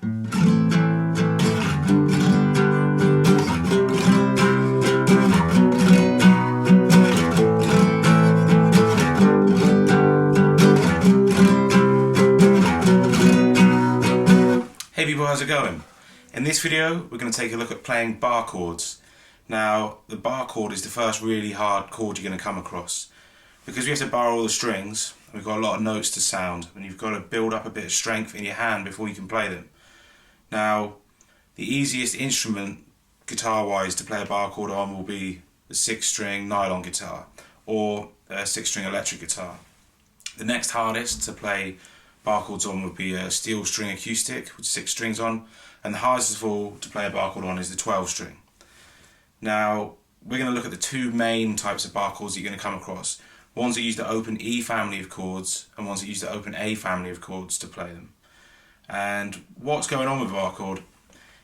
Hey people, how's it going? In this video we're going to take a look at playing bar chords. Now the bar chord is the first really hard chord you're going to come across, because we have to bar all the strings and we've got a lot of notes to sound, and you've got to build up a bit of strength in your hand before you can play them. Now the easiest instrument guitar wise to play a bar chord on will be the 6-string nylon guitar or a 6-string electric guitar. The next hardest to play bar chords on would be a steel string acoustic with 6 strings on, and the hardest of all to play a bar chord on is the 12-string. Now we're going to look at the two main types of bar chords that you're going to come across. Ones that use the open E family of chords and ones that use the open A family of chords to play them. And what's going on with a bar chord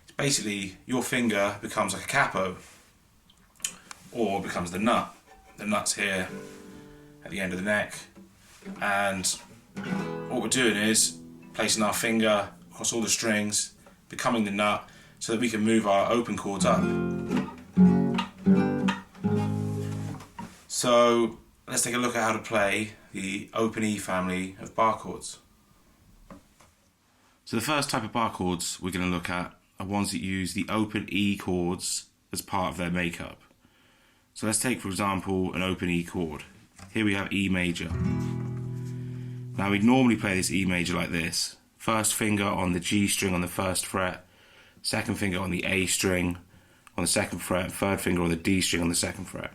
is basically your finger becomes like a capo, or becomes the nut. The nut's here at the end of the neck, and what we're doing is placing our finger across all the strings, becoming the nut, so that we can move our open chords up. So let's take a look at how to play the open E family of bar chords. So the first type of bar chords we're going to look at are ones that use the open E chords as part of their makeup. So let's take, for example, an open E chord. Here we have E major. Now we'd normally play this E major like this. First finger on the G string on the first fret, second finger on the A string on the second fret, third finger on the D string on the second fret.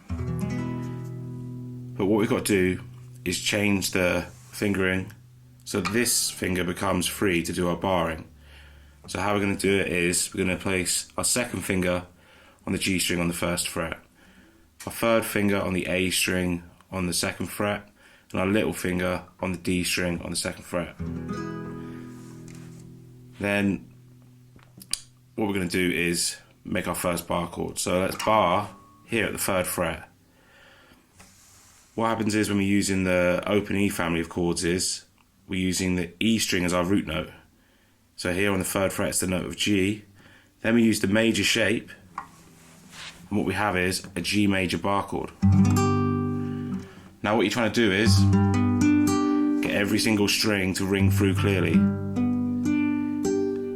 But what we've got to do is change the fingering so this finger becomes free to do our barring. So how we're going to do it is we're going to place our second finger on the G string on the first fret, our third finger on the A string on the second fret, and our little finger on the D string on the second fret. Then what we're going to do is make our first bar chord. So let's bar here at the third fret. What happens is when we're using the open E family of chords is we're using the E string as our root note. So here on the third fret it's the note of G. Then we use the major shape, and what we have is a G major bar chord. Now what you're trying to do is get every single string to ring through clearly.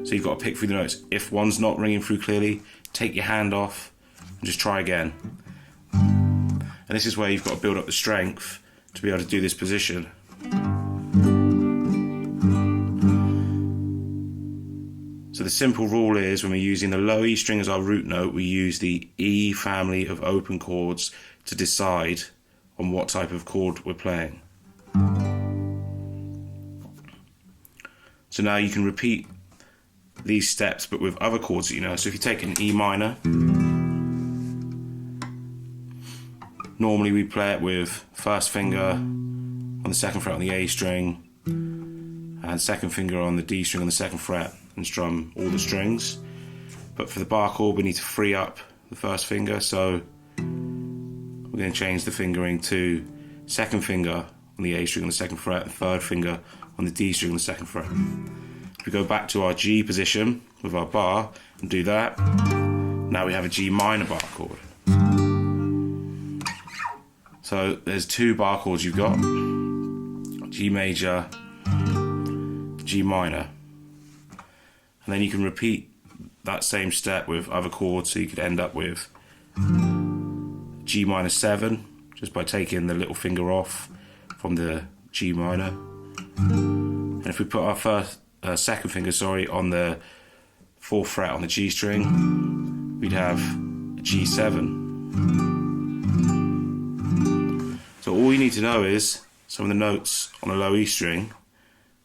So you've got to pick through the notes. If one's not ringing through clearly, take your hand off and just try again. And this is where you've got to build up the strength to be able to do this position. So the simple rule is when we're using the low E string as our root note, we use the E family of open chords to decide on what type of chord we're playing. So now you can repeat these steps but with other chords that you know. So if you take an E minor, normally we play it with first finger on the second fret on the A string and second finger on the D string on the second fret and strum all the strings. But for the bar chord we need to free up the first finger, so we're going to change the fingering to second finger on the A string on the second fret and third finger on the D string on the second fret. If we go back to our G position with our bar and do that, now we have a G minor bar chord. So there's two bar chords you've got, G major, G minor. And then you can repeat that same step with other chords, so you could end up with G minor 7 just by taking the little finger off from the G minor. And if we put our second finger on the 4th fret on the G string, we'd have a G7. So all you need to know is some of the notes on a low E string,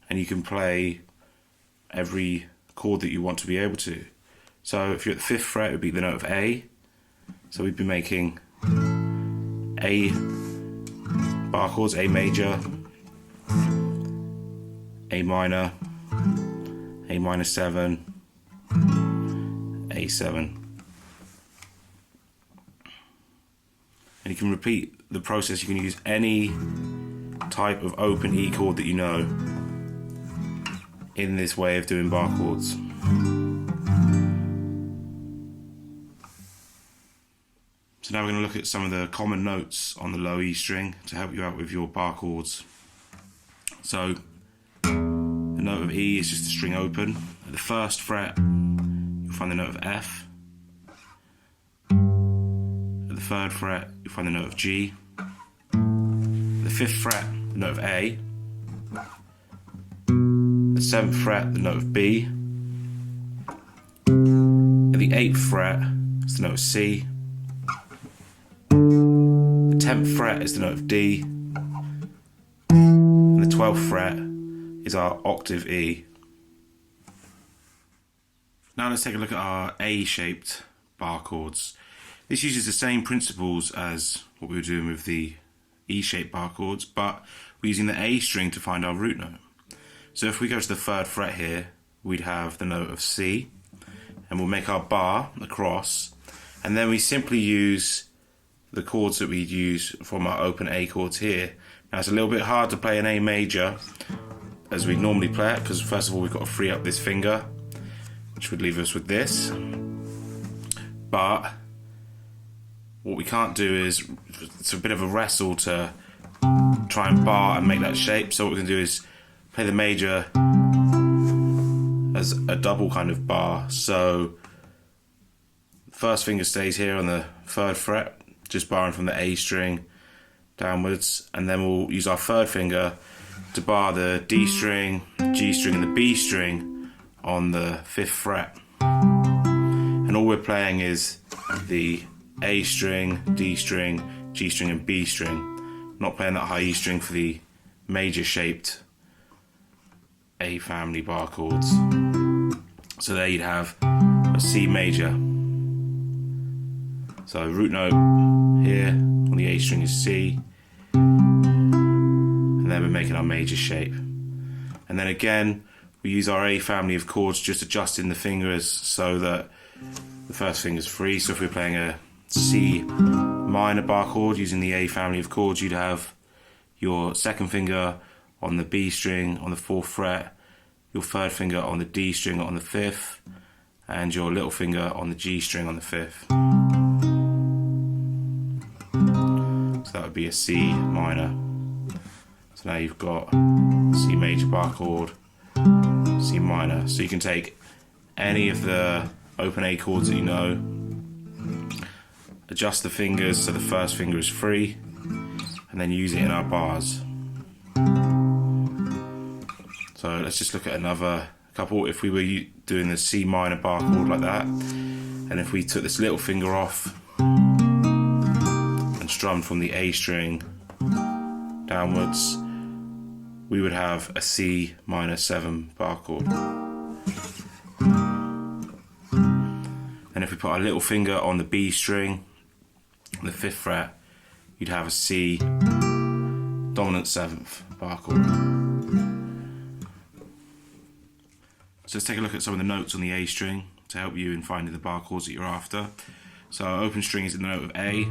and you can play every chord that you want to be able to. So if you're at the 5th fret, it would be the note of A. So we'd be making A bar chords, A major, A minor, A minor 7, A7. And you can repeat the process. You can use any type of open E chord that you know in this way of doing bar chords. So now we're going to look at some of the common notes on the low E string to help you out with your bar chords. So the note of E is just a string open. At the first fret you'll find the note of F. At the third fret you'll find the note of G. At the fifth fret the note of A. At the seventh fret the note of B. At the eighth fret is the note of C. The 10th fret is the note of D, and the 12th fret is our octave E. Now let's take a look at our A-shaped bar chords. This uses the same principles as what we were doing with the E-shaped bar chords, but we're using the A string to find our root note. So if we go to the 3rd fret here, we'd have the note of C, and we'll make our bar across, and then we simply use the chords that we'd use from our open A chords here. Now it's a little bit hard to play an A major as we normally play it, because first of all we've got to free up this finger, which would leave us with this. But what we can't do is, it's a bit of a wrestle to try and bar and make that shape, so what we can do is play the major as a double kind of bar. So first finger stays here on the 3rd fret, just barring from the A string downwards, and then we'll use our 3rd finger to bar the D string, G string and the B string on the 5th fret. And all we're playing is the A string, D string, G string and B string. Not playing that high E string for the major shaped A family bar chords. So there you'd have a C major. So root note here on the A string is C, and then we're making our major shape. And then again we use our A family of chords, just adjusting the fingers so that the first finger is free. So if we're playing a C minor bar chord using the A family of chords, you'd have your 2nd finger on the B string on the 4th fret, your 3rd finger on the D string on the 5th, and your little finger on the G string on the 5th. So that would be a C minor. So now you've got C major bar chord, C minor. So you can take any of the open A chords that you know, adjust the fingers so the first finger is free, and then use it in our bars. So let's just look at another couple. If we were doing the C minor bar chord like that, and if we took this little finger off and strummed from the A string downwards, we would have a C minor 7 bar chord. And if we put our little finger on the B string on the 5th fret, you'd have a C dominant 7th bar chord. So let's take a look at some of the notes on the A string to help you in finding the bar chords that you're after. So our open string is the note of A,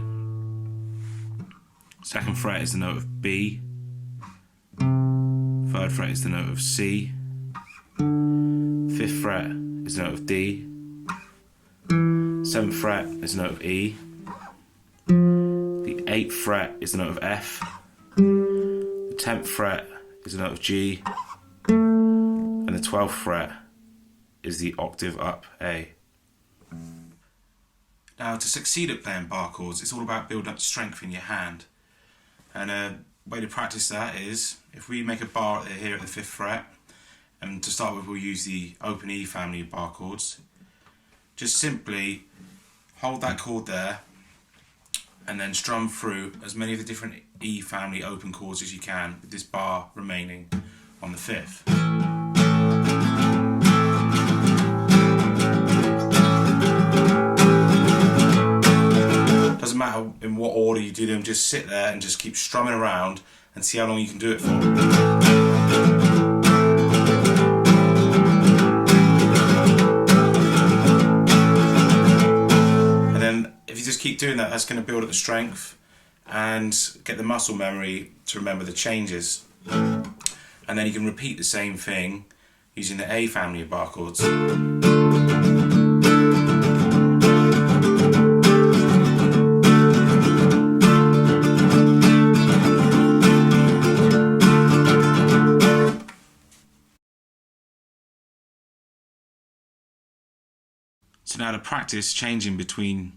2nd fret is the note of B, 3rd fret is the note of C, 5th fret is the note of D, 7th fret is the note of E, the 8th fret is the note of F, the 10th fret is the note of G, and the 12th fret is the octave up A. Now, to succeed at playing bar chords, it's all about building up strength in your hand. And a way to practice that is, if we make a bar here at the 5th fret, and to start with we'll use the open E family of bar chords, just simply hold that chord there and then strum through as many of the different E family open chords as you can, with this bar remaining on the 5th. Doesn't matter in what order you do them, just sit there and just keep strumming around and see how long you can do it for. And then if you just keep doing that, that's going to build up the strength and get the muscle memory to remember the changes. And then you can repeat the same thing using the A family of bar chords. So now to practice changing between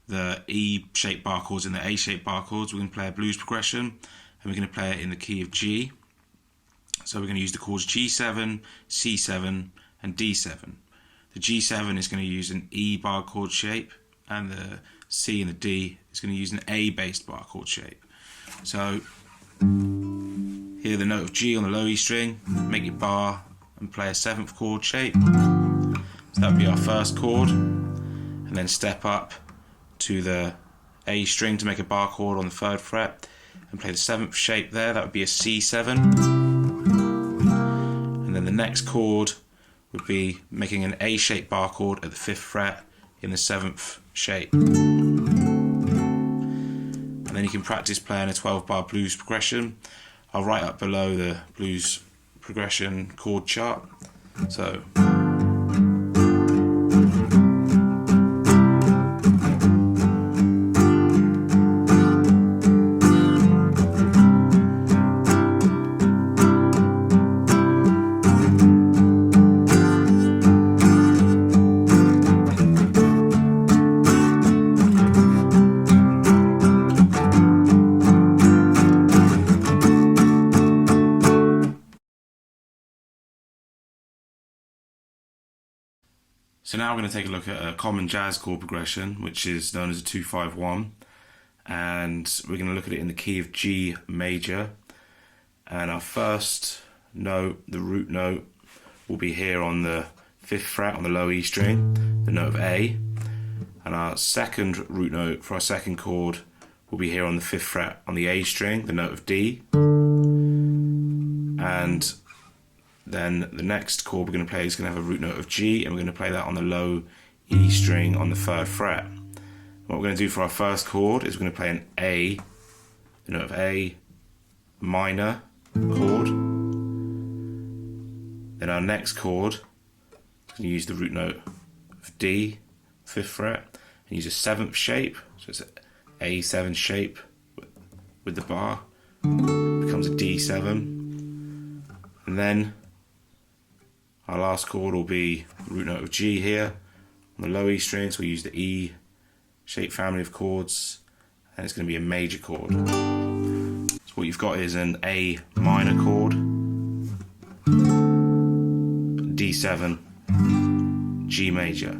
the E-shaped bar chords and the A-shaped bar chords, we're going to play a blues progression, and we're going to play it in the key of G. So we're going to use the chords G7, C7 and D7. The G7 is going to use an E bar chord shape, and the C and the D is going to use an A-based bar chord shape. So hear the note of G on the low E string, make your bar and play a 7th chord shape. So that would be our first chord, and then step up to the A string to make a bar chord on the 3rd fret and play the 7th shape there. That would be a C7. And then the next chord would be making an A-shaped bar chord at the 5th fret in the 7th shape. And then you can practice playing a 12-bar blues progression. I'll write up below the blues progression chord chart. So So now we're going to take a look at a common jazz chord progression, which is known as a 2-5-1, and we're going to look at it in the key of G major. And our first note, the root note, will be here on the 5th fret on the low E string, the note of A. And our second root note for our second chord will be here on the 5th fret on the A string, the note of D. And then the next chord we're going to play is going to have a root note of G, and we're going to play that on the low E string on the 3rd fret. What we're going to do for our first chord is we're going to play an A, the note of A minor chord. Then our next chord, we're going to use the root note of D, 5th fret, and use a 7th shape. So it's an A7 shape with the bar. It becomes a D7. And then our last chord will be root note of G here on the low E string, so we use the E shaped family of chords, and it's going to be a major chord. So what you've got is an A minor chord, D7, G major.